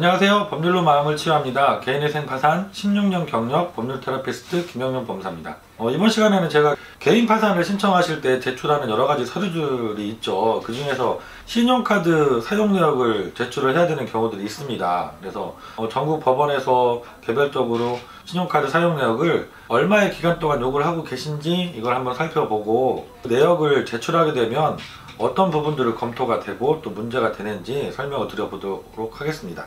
안녕하세요. 법률로 마음을 치유합니다. 개인의 생파산 16년 경력 법률 테라피스트 김영명 법사입니다. 이번 시간에는 제가 개인 파산을 신청하실 때 제출하는 여러가지 서류들이 있죠. 그 중에서 신용카드 사용 내역을 제출을 해야 되는 경우들이 있습니다. 그래서 전국 법원에서 개별적으로 신용카드 사용 내역을 얼마의 기간 동안 요구를 하고 계신지 이걸 한번 살펴보고 내역을 제출하게 되면 어떤 부분들을 검토가 되고 또 문제가 되는지 설명을 드려보도록 하겠습니다.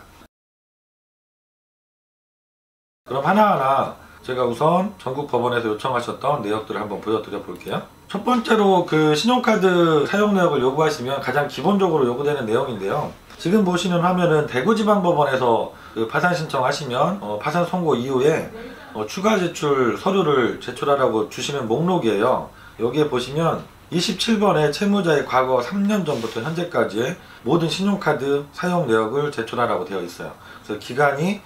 그럼 하나하나 제가 우선 전국 법원에서 요청하셨던 내역들을 한번 보여드려 볼게요. 첫 번째로 그 신용카드 사용 내역을 요구하시면 가장 기본적으로 요구되는 내용인데요. 지금 보시는 화면은 대구지방법원에서 그 파산 신청하시면 파산 선고 이후에 추가 제출 서류를 제출하라고 주시는 목록이에요. 여기에 보시면 27번에 채무자의 과거 3년 전부터 현재까지의 모든 신용카드 사용 내역을 제출하라고 되어 있어요. 그래서 기간이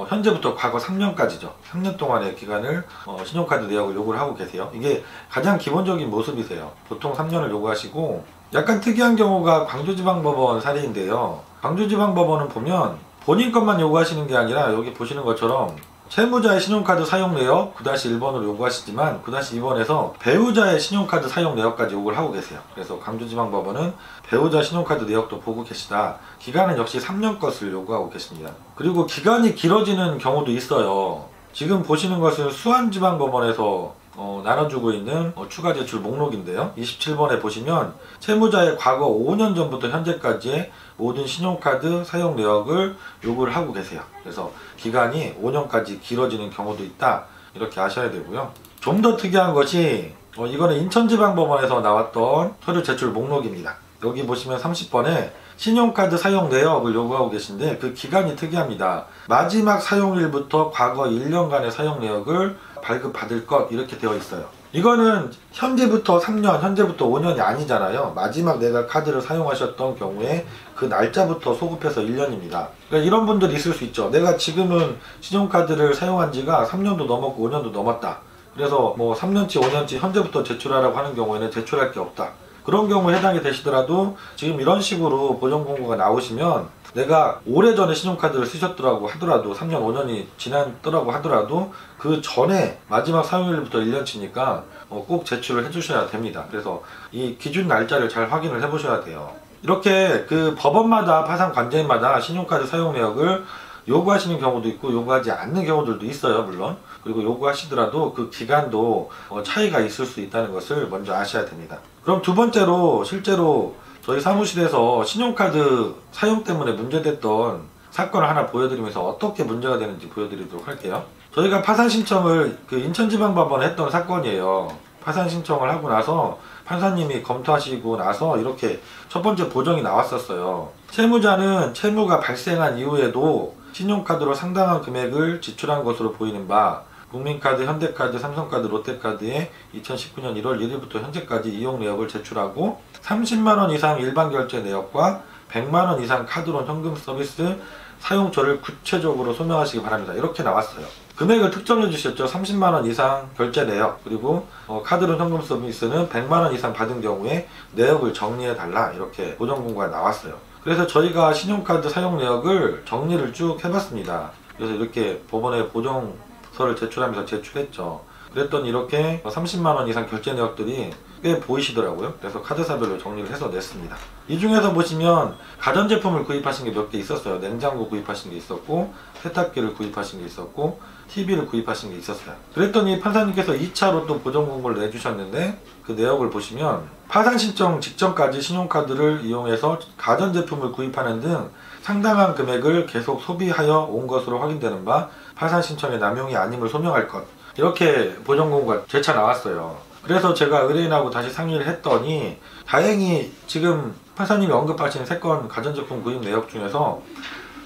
현재부터 과거 3년까지죠. 3년 동안의 기간을 신용카드 내역을 요구를 하고 계세요. 이게 가장 기본적인 모습이세요. 보통 3년을 요구하시고, 약간 특이한 경우가 광주지방법원 사례인데요. 광주지방법원은 보면 본인 것만 요구하시는 게 아니라 여기 보시는 것처럼 채무자의 신용카드 사용 내역 9-1번으로 요구하시지만 9-2번에서 배우자의 신용카드 사용 내역까지 요구를 하고 계세요. 그래서 광주지방법원은 배우자 신용카드 내역도 보고 계시다. 기간은 역시 3년 것을 요구하고 계십니다. 그리고 기간이 길어지는 경우도 있어요. 지금 보시는 것은 수원지방법원에서 나눠주고 있는 추가 제출 목록인데요. 27번에 보시면 채무자의 과거 5년 전부터 현재까지의 모든 신용카드 사용 내역을 요구를 하고 계세요. 그래서 기간이 5년까지 길어지는 경우도 있다. 이렇게 아셔야 되고요. 좀 더 특이한 것이 이거는 인천지방법원에서 나왔던 서류 제출 목록입니다. 여기 보시면 30번에 신용카드 사용 내역을 요구하고 계신데 그 기간이 특이합니다. 마지막 사용일부터 과거 1년간의 사용 내역을 발급받을 것 이렇게 되어 있어요. 이거는 현재부터 3년, 현재부터 5년이 아니잖아요. 마지막 내가 카드를 사용하셨던 경우에 그 날짜부터 소급해서 1년입니다. 그러니까 이런 분들이 있을 수 있죠. 내가 지금은 신용카드를 사용한 지가 3년도 넘었고 5년도 넘었다. 그래서 뭐 3년치, 5년치 현재부터 제출하라고 하는 경우에는 제출할 게 없다. 그런 경우에 해당이 되시더라도 지금 이런 식으로 보정 공고가 나오시면 내가 오래전에 신용카드를 쓰셨더라고 하더라도 3년 5년이 지났더라고 하더라도 그 전에 마지막 사용일부터 1년치니까 꼭 제출을 해주셔야 됩니다. 그래서 이 기준 날짜를 잘 확인을 해 보셔야 돼요. 이렇게 그 법원마다 파산 관제인마다 신용카드 사용 내역을 요구하시는 경우도 있고 요구하지 않는 경우들도 있어요, 물론. 그리고 요구하시더라도 그 기간도 차이가 있을 수 있다는 것을 먼저 아셔야 됩니다. 그럼 두 번째로 실제로 저희 사무실에서 신용카드 사용 때문에 문제됐던 사건을 하나 보여드리면서 어떻게 문제가 되는지 보여드리도록 할게요. 저희가 파산 신청을 그 인천지방법원에 했던 사건이에요. 파산 신청을 하고 나서 판사님이 검토하시고 나서 이렇게 첫 번째 보정이 나왔었어요. 채무자는 채무가 발생한 이후에도 신용카드로 상당한 금액을 지출한 것으로 보이는 바 국민카드, 현대카드, 삼성카드, 롯데카드에 2019년 1월 1일부터 현재까지 이용 내역을 제출하고 30만원 이상 일반 결제 내역과 100만원 이상 카드론 현금 서비스 사용처를 구체적으로 소명하시기 바랍니다. 이렇게 나왔어요. 금액을 특정해 주셨죠. 30만원 이상 결제 내역, 그리고 카드론 현금 서비스는 100만원 이상 받은 경우에 내역을 정리해 달라. 이렇게 보정 공고가 나왔어요. 그래서 저희가 신용카드 사용 내역을 정리를 쭉 해봤습니다. 그래서 이렇게 법원에 보정서를 제출하면서 제출했죠. 그랬더니 이렇게 30만원 이상 결제 내역들이 꽤 보이시더라고요. 그래서 카드사별로 정리를 해서 냈습니다. 이 중에서 보시면 가전제품을 구입하신 게 몇 개 있었어요. 냉장고 구입하신 게 있었고, 세탁기를 구입하신 게 있었고, TV를 구입하신 게 있었어요. 그랬더니 판사님께서 2차로 또 보정공고를 내주셨는데 그 내역을 보시면 파산 신청 직전까지 신용카드를 이용해서 가전제품을 구입하는 등 상당한 금액을 계속 소비하여 온 것으로 확인되는 바 파산 신청의 남용이 아님을 소명할 것, 이렇게 보정공고가 재차 나왔어요. 그래서 제가 의뢰인하고 다시 상의를 했더니 다행히 지금 판사님이 언급하신 3건 가전제품 구입 내역 중에서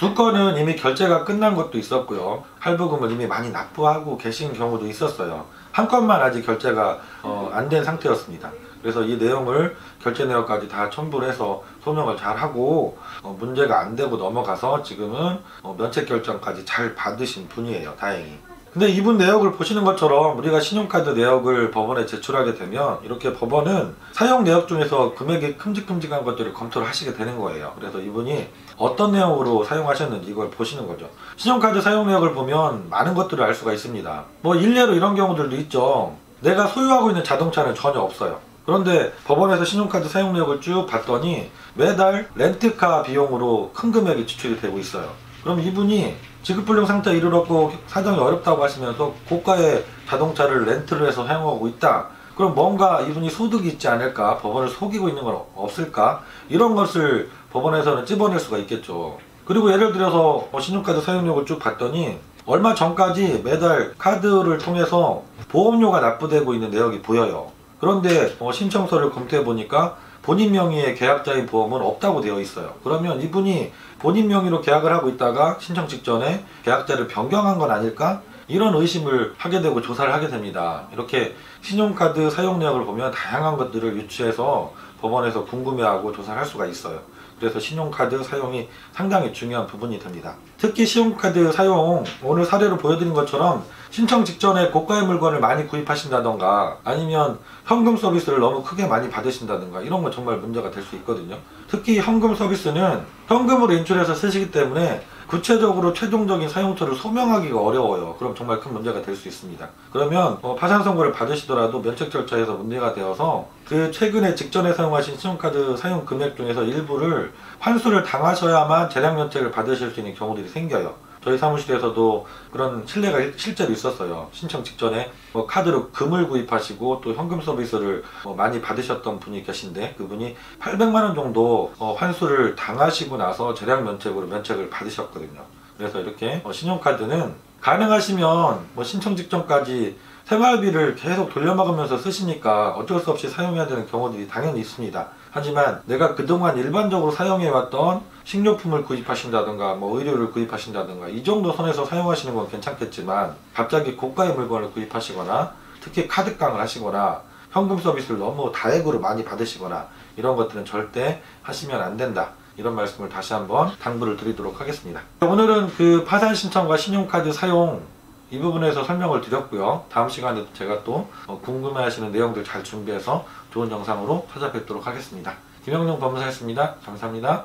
2건은 이미 결제가 끝난 것도 있었고요. 할부금을 이미 많이 납부하고 계신 경우도 있었어요. 1건만 아직 결제가 안 된 상태였습니다. 그래서 이 내용을 결제 내역까지 다 첨부를 해서 소명을 잘 하고 문제가 안 되고 넘어가서 지금은 면책 결정까지 잘 받으신 분이에요. 다행히. 근데 이분 내역을 보시는 것처럼 우리가 신용카드 내역을 법원에 제출하게 되면 이렇게 법원은 사용 내역 중에서 금액이 큼직큼직한 것들을 검토를 하시게 되는 거예요. 그래서 이분이 어떤 내용으로 사용하셨는지 이걸 보시는 거죠. 신용카드 사용 내역을 보면 많은 것들을 알 수가 있습니다. 뭐 일례로 이런 경우들도 있죠. 내가 소유하고 있는 자동차는 전혀 없어요. 그런데 법원에서 신용카드 사용 내역을 쭉 봤더니 매달 렌트카 비용으로 큰 금액이 지출이 되고 있어요. 그럼 이분이 지급불능 상태에 이르렀고 사정이 어렵다고 하시면서 고가의 자동차를 렌트를 해서 사용하고 있다. 그럼 뭔가 이분이 소득이 있지 않을까? 법원을 속이고 있는 건 없을까? 이런 것을 법원에서는 찝어낼 수가 있겠죠. 그리고 예를 들어서 신용카드 사용료를 쭉 봤더니 얼마 전까지 매달 카드를 통해서 보험료가 납부되고 있는 내역이 보여요. 그런데 신청서를 검토해 보니까 본인 명의의 계약자인 보험은 없다고 되어 있어요. 그러면 이분이 본인 명의로 계약을 하고 있다가 신청 직전에 계약자를 변경한 건 아닐까? 이런 의심을 하게 되고 조사를 하게 됩니다. 이렇게 신용카드 사용 내역을 보면 다양한 것들을 유추해서 법원에서 궁금해하고 조사를 할 수가 있어요. 그래서 신용카드 사용이 상당히 중요한 부분이 됩니다. 특히 신용카드 사용, 오늘 사례로 보여드린 것처럼 신청 직전에 고가의 물건을 많이 구입하신다던가 아니면 현금 서비스를 너무 크게 많이 받으신다던가 이런 건 정말 문제가 될 수 있거든요. 특히 현금 서비스는 현금으로 인출해서 쓰시기 때문에 구체적으로 최종적인 사용처를 소명하기가 어려워요. 그럼 정말 큰 문제가 될 수 있습니다. 그러면 파산 선고를 받으시더라도 면책 절차에서 문제가 되어서 그 최근에 직전에 사용하신 신용카드 사용 금액 중에서 일부를 환수를 당하셔야만 재량 면책을 받으실 수 있는 경우들이 생겨요. 저희 사무실에서도 그런 신뢰가 실제로 있었어요. 신청 직전에 카드로 금을 구입하시고 또 현금 서비스를 많이 받으셨던 분이 계신데 그분이 800만 원 정도 환수를 당하시고 나서 재량 면책으로 면책을 받으셨거든요. 그래서 이렇게 신용카드는 가능하시면 신청 직전까지 생활비를 계속 돌려막으면서 쓰시니까 어쩔 수 없이 사용해야 되는 경우들이 당연히 있습니다. 하지만 내가 그동안 일반적으로 사용해왔던 식료품을 구입하신다든가 의료를 구입하신다든가 이 정도 선에서 사용하시는 건 괜찮겠지만 갑자기 고가의 물건을 구입하시거나 특히 카드깡을 하시거나 현금 서비스를 너무 다액으로 많이 받으시거나 이런 것들은 절대 하시면 안 된다. 이런 말씀을 다시 한번 당부를 드리도록 하겠습니다. 오늘은 그 파산 신청과 신용카드 사용 이 부분에서 설명을 드렸고요. 다음 시간에도 제가 또 궁금해하시는 내용들 잘 준비해서 좋은 영상으로 찾아뵙도록 하겠습니다. 김영룡 법무사였습니다. 감사합니다.